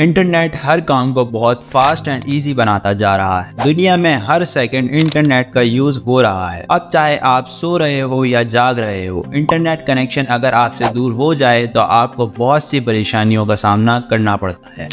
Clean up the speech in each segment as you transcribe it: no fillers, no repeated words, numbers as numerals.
Internet हर काम को बहुत फास्ट एंड इजी बनाता जा रहा है। दुनिया में हर सेकंड इंटरनेट का यूज हो रहा है। अब चाहे आप सो रहे हो या जाग रहे हो, इंटरनेट कनेक्शन अगर आपसे दूर हो जाए तो आपको बहुत सी परेशानियों का सामना करना पड़ता है।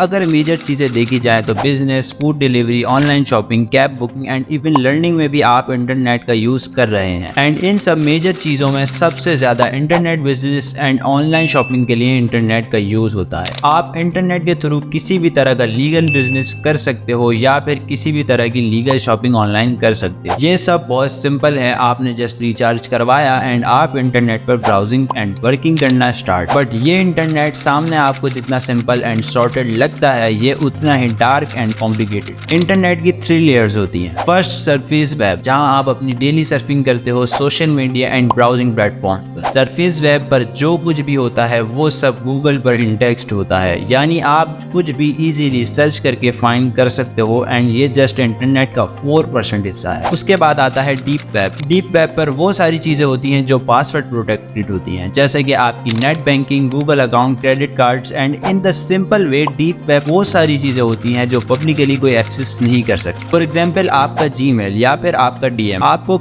अगर मेजर चीजें देखी जाए तो business, food delivery, online shopping, cab booking and even learning में भी आप इंटरनेट का यूज कर रहे हैं। एंड इन सब मेजर चीजों में सबसे ज्यादा internet business and online shopping के लिए इंटरनेट का यूज होता है। आप इंटरनेट के थ्रू किसी भी तरह का लीगल बिजनेस कर सकते हो या फिर किसी भी तरह की लीगल शॉपिंग ऑनलाइन कर सकते हो। ये सब बहुत सिंपल है। आपने जस्ट रिचार्ज करवाया एंड आप इंटरनेट पर ब्राउजिंग एंड वर्किंग करना स्टार्ट। बट ये इंटरनेट सामने आपको जितना सिंपल एंड सॉर्टेड लगता है, ये उतना ही डार्क एंड कॉम्प्लिकेटेड। इंटरनेट की 3 लेयर्स होती हैं। फर्स्ट, सरफेस वेब, जहां आप अपनी डेली सर्फिंग करते हो social media and browsing platforms पर। सरफेस वेब पर जो कुछ भी होता है वो सब गूगल पर इंडेक्स्ड होता है, यानी आप कुछ भी इजीली सर्च करके फाइंड कर सकते हो एंड ये जस्ट इंटरनेट का 4% हिस्सा है। उसके बाद आता है डीप वेब। डीप वेब पर वो सारी चीजें होती हैं जो पासवर्ड प्रोटेक्टेड होती हैं, जैसे कि आपकी net banking, Google account, credit cards and in the simple way deep web वो सारी चीजें होती हैं जो पब्लिकली कोई एक्सेस नहीं कर सकता। फॉर एग्जाम्पल, आपका जीमेल या फिर आपका डीएम, आपको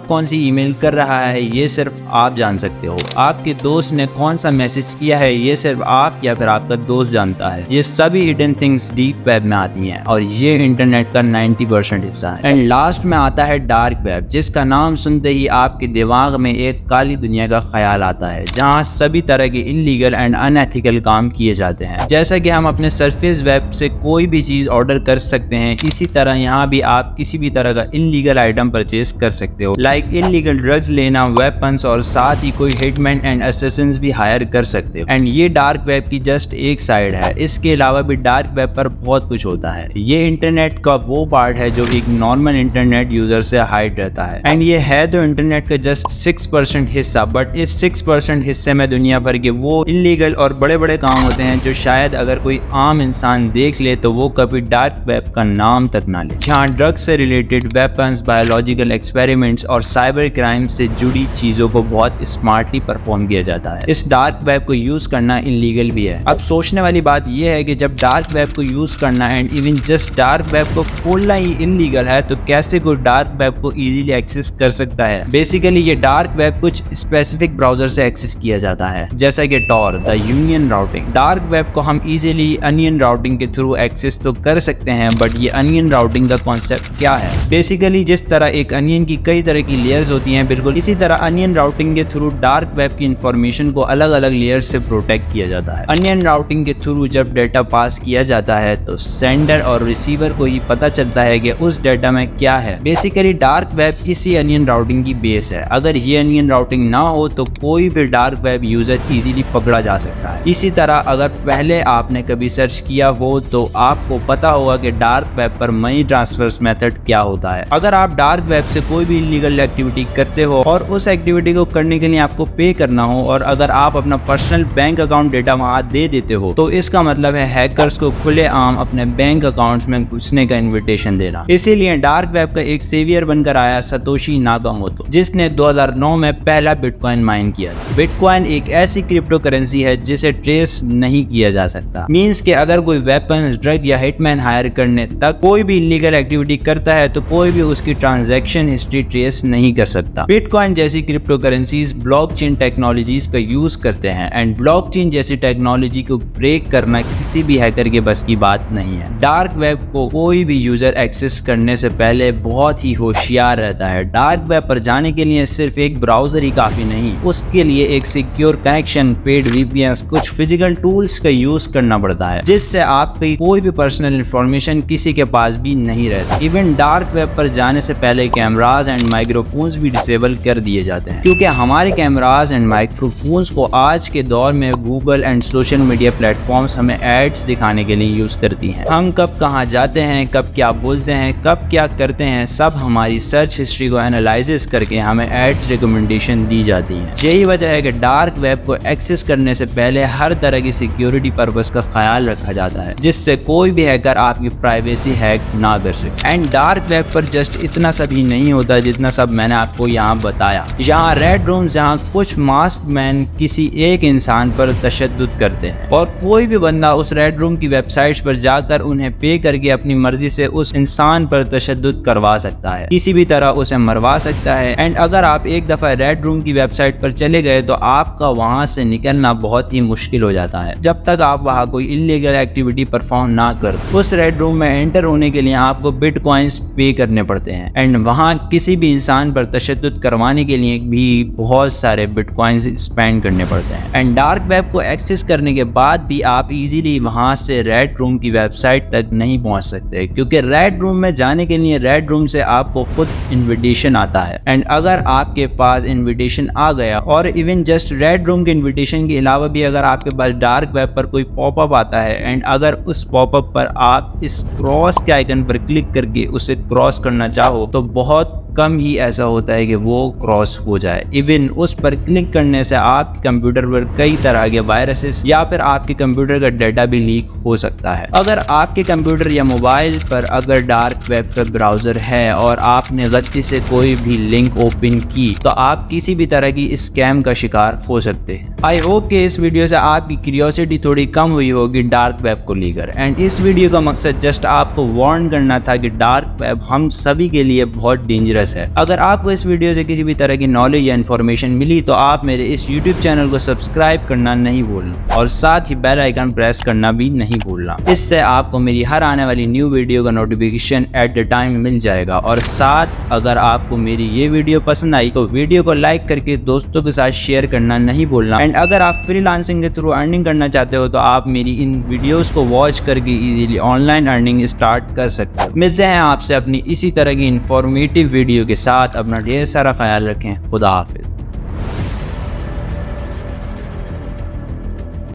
कौन सी ईमेल कर रहा है ये सिर्फ आप जान सकते हो। आपके दोस्त ने कौन सा मैसेज किया है ये सिर्फ आप या फिर आपका दोस्त जानता है। ये सभी हिडन थिंग्स डीप वेब में आती हैं और ये इंटरनेट का 90% हिस्सा है। एंड लास्ट में आता है डार्क वेब, जिसका नाम सुनते ही आपके दिमाग में एक काली दुनिया का ख्याल आता है, जहां सभी तरह के इलीगल एंड अनएथिकल काम किए जाते हैं। जैसा कि हम अपने सरफेस वेब से कोई भी चीज ऑर्डर कर सकते हैं, इसी तरह यहाँ भी आप किसी भी तरह का इलीगल आइटम परचेज कर सकते हो, लाइक इलीगल ड्रग्स लेना, वेपन्स और साथ ही कोई हिटमैन एंड असैसिन्स भी हायर कर सकते हो। एंड ये डार्क वेब की जस्ट एक साइड है। इसके अलावा भी डार्क वेब पर बहुत कुछ होता है। ये इंटरनेट का वो पार्ट है जो एक नॉर्मल इंटरनेट यूजर से हाइड रहता है। एंड ये है तो इंटरनेट का जस्ट 6% हिस्सा, बट इस 6% हिस्से में दुनिया भर के वो इलीगल और बड़े बड़े काम होते हैं जो शायद अगर कोई आम इंसान देख ले तो वो कभी डार्क वेब का नाम तक ना ले। जहाँ ड्रग्स से रिलेटेड वेपन्स, बायोलॉजिकल एक्सपेरिमेंट्स और साइबर क्राइम से जुड़ी चीजों को बहुत स्मार्टली परफॉर्म किया जाता है। इस डार्क वेब को यूज करना इलीगल भी है। अब सोचने वाली बात यह है कि जब डार्क वेब को यूज करना and even just dark web को खोलना ही इलीगल है, तो कैसे कोई डार्क वेब को इजीली एक्सेस कर सकता है। बेसिकली ये डार्क वेब कुछ स्पेसिफिक ब्राउजर से एक्सेस किया जाता है, जैसा कि Tor, the union routing. Dark web को हम इजीली अनियन राउटिंग के थ्रू एक्सेस तो कर सकते हैं, बट ये अनियन राउटिंग का कॉन्सेप्ट क्या है? बेसिकली जिस तरह एक अनियन की कई तरह की लेयर्स होती हैं, बिल्कुल इसी तरह अनियन राउटिंग के थ्रू डार्क वेब की इंफॉर्मेशन को अलग अलग लेयर्स से प्रोटेक्ट किया जाता है। अनियन राउटिंग के थ्रू जब डेटा पास किया जाता है तो सेंडर और रिसीवर को ही पता चलता है कि उस डेटा में क्या है। बेसिकली डार्क वेब इसी अनियन राउटिंग की बेस है। अगर ये अनियन राउटिंग ना हो तो कोई भी डार्क वेब यूजर इजीली पकड़ा जा सकता है। इसी तरह अगर पहले आपने कभी सर्च किया हो तो आपको पता होगा कि डार्क वेब पर मनी ट्रांसफर मेथड क्या होता है। अगर आप डार्क वेब से कोई भी इलीगल एक्टिविटी करते हो और उस एक्टिविटी को करने के लिए आपको पे करना हो, और अगर आप अपना पर्सनल बैंक अकाउंट डेटा वहां दे देते हो, तो इसका मतलब है हैकर्स को खुलेआम अपने बैंक अकाउंट्स में घुसने का इन्विटेशन देना। इसीलिए डार्क वेब का एक सेवियर बनकर आया सतोशी नाकामोटो, जिसने 2009 में पहला बिटकॉइन माइन किया था। बिटकॉइन एक ऐसी क्रिप्टो करेंसी है जिसे ट्रेस नहीं किया जा सकता। मींस कि अगर कोई वेपन्स, ड्रग या हिटमैन हायर करने तक कोई भी इलीगल एक्टिविटी करता है तो कोई भी उसकी ट्रांजैक्शन हिस्ट्री ट्रेस नहीं कर सकता। बिटकॉइन जैसी क्रिप्टो करेंसीज ब्लॉकचेन टेक्नोलॉजीज का यूज करते हैं एंड ब्लॉकचेन जैसी टेक्नोलॉजी को ब्रेक करना किसी भी हैकर के बस की बात नहीं है। डार्क वेब को कोई भी यूजर एक्सेस करने से पहले बहुत ही होशियार रहता है। डार्क वेब पर जाने के लिए सिर्फ एक ब्राउजर ही काफी नहीं, उसके लिए एक सिक्योर कनेक्शन, पेड वीपीएन, कुछ फिजिकल टूल्स का यूज करना पड़ता है, जिससे आपकी कोई भी पर्सनल इंफॉर्मेशन किसी के पास भी नहीं रहता। इवन डार्क वेब पर जाने से पहले कैमराज एंड माइक्रोफोन्स भी डिसेबल कर दिए जाते हैं, क्योंकि हमारे कैमराज एंड माइक्रोफोन्स को आज के दौर में Google and social media platforms हमें एड्स दिखाने के लिए यूज करती हैं। हम कब कहाँ जाते हैं, कब क्या बोलते हैं, कब क्या करते हैं, सब हमारी सर्च हिस्ट्री को एनालाइज करके हमें एड्स रिकमेंडेशन दी जाती हैं। यही वजह है कि डार्क वेब को एक्सेस करने से पहले हर तरह की सिक्योरिटी पर्पस का ख्याल रखा जाता है, जिससे कोई भी हैकर आपकी प्राइवेसी हैक ना कर सके। एंड डार्क वेब पर जस्ट इतना सब ही नहीं होता जितना सब मैंने आपको यहाँ बताया। यहाँ रेड रूम, जहाँ कुछ मास्क मैन किसी एक इंसान पर तशद्दुद करते हैं और कोई भी बंदा उस रेड रूम की वेबसाइट्स पर जाकर उन्हें पे करके अपनी मर्जी से उस इंसान पर तशद्दुद करवा सकता है, किसी भी तरह उसे मरवा सकता है। एंड अगर आप एक दफा रेड रूम की वेबसाइट पर चले गए तो आपका वहां से निकलना बहुत ही मुश्किल हो जाता है, जब तक आप वहां कोई इलीगल एक्टिविटी परफॉर्म ना कर। उस रेड रूम में एंटर होने के लिए आपको बिटकॉइंस पे करने पड़ते हैं एंड वहां किसी भी इंसान पर तशद्दुद करवाने के लिए भी बहुत सारे बिटकॉइंस स्पेंड करने पड़ते हैं। एंड डार्क वेब को एक्सेस करने के बाद भी आप इजीली वहां से रेड रूम की वेबसाइट तक नहीं पहुंच सकते, क्योंकि रेड रूम में जाने के लिए रेड रूम से आपको खुद इनविटेशन आता है। एंड अगर आपके पास इनविटेशन आ गया और इवन जस्ट रेड रूम के इनविटेशन के अलावा भी अगर आपके पास डार्क वेब पर कोई पॉपअप आता है एंड अगर उस पॉपअप पर आप इस क्रॉस के आइकन पर क्लिक करके उसे क्रॉस करना चाहो तो बहुत कम ही ऐसा होता है कि वो क्रॉस हो जाए। इवन उस पर क्लिक करने से आपके कंप्यूटर पर कई तरह के वायरसेस या फिर आपके कंप्यूटर का डाटा भी लीक हो सकता है। अगर आपके कंप्यूटर या मोबाइल पर अगर डार्क वेब का ब्राउजर है और आपने गलती से कोई भी लिंक ओपन की तो आप किसी भी तरह की स्कैम का शिकार हो सकते हैं। आई होप कि इस वीडियो से आपकी क्यूरियोसिटी थोड़ी कम हुई होगी डार्क वेब को लेकर। एंड इस वीडियो का मकसद जस्ट आपको वार्न करना था कि डार्क वेब हम सभी के लिए बहुत डेंजरस है। अगर आपको इस वीडियो से किसी भी तरह की नॉलेज या इन्फॉर्मेशन मिली तो आप मेरे इस YouTube चैनल को सब्सक्राइब करना नहीं भूलना और साथ ही बेल आइकन प्रेस करना भी नहीं भूलना। इससे आपको मेरी हर आने वाली न्यू वीडियो का नोटिफिकेशन एट द टाइम मिल जाएगा। और साथ अगर आपको मेरी ये वीडियो पसंद आई तो वीडियो को लाइक करके दोस्तों के साथ शेयर करना नहीं भूलना। एंड अगर आप फ्रीलांसिंग के थ्रू अर्निंग करना चाहते हो तो आप मेरी इन वीडियोस को वॉच करके इजीली ऑनलाइन अर्निंग स्टार्ट कर सकते हो। मिलते हैं आपसे अपनी इसी तरह की इंफॉर्मेटिव वीडियो के साथ। अपना ढेर सारा ख्याल रखें। खुदा हाफिज।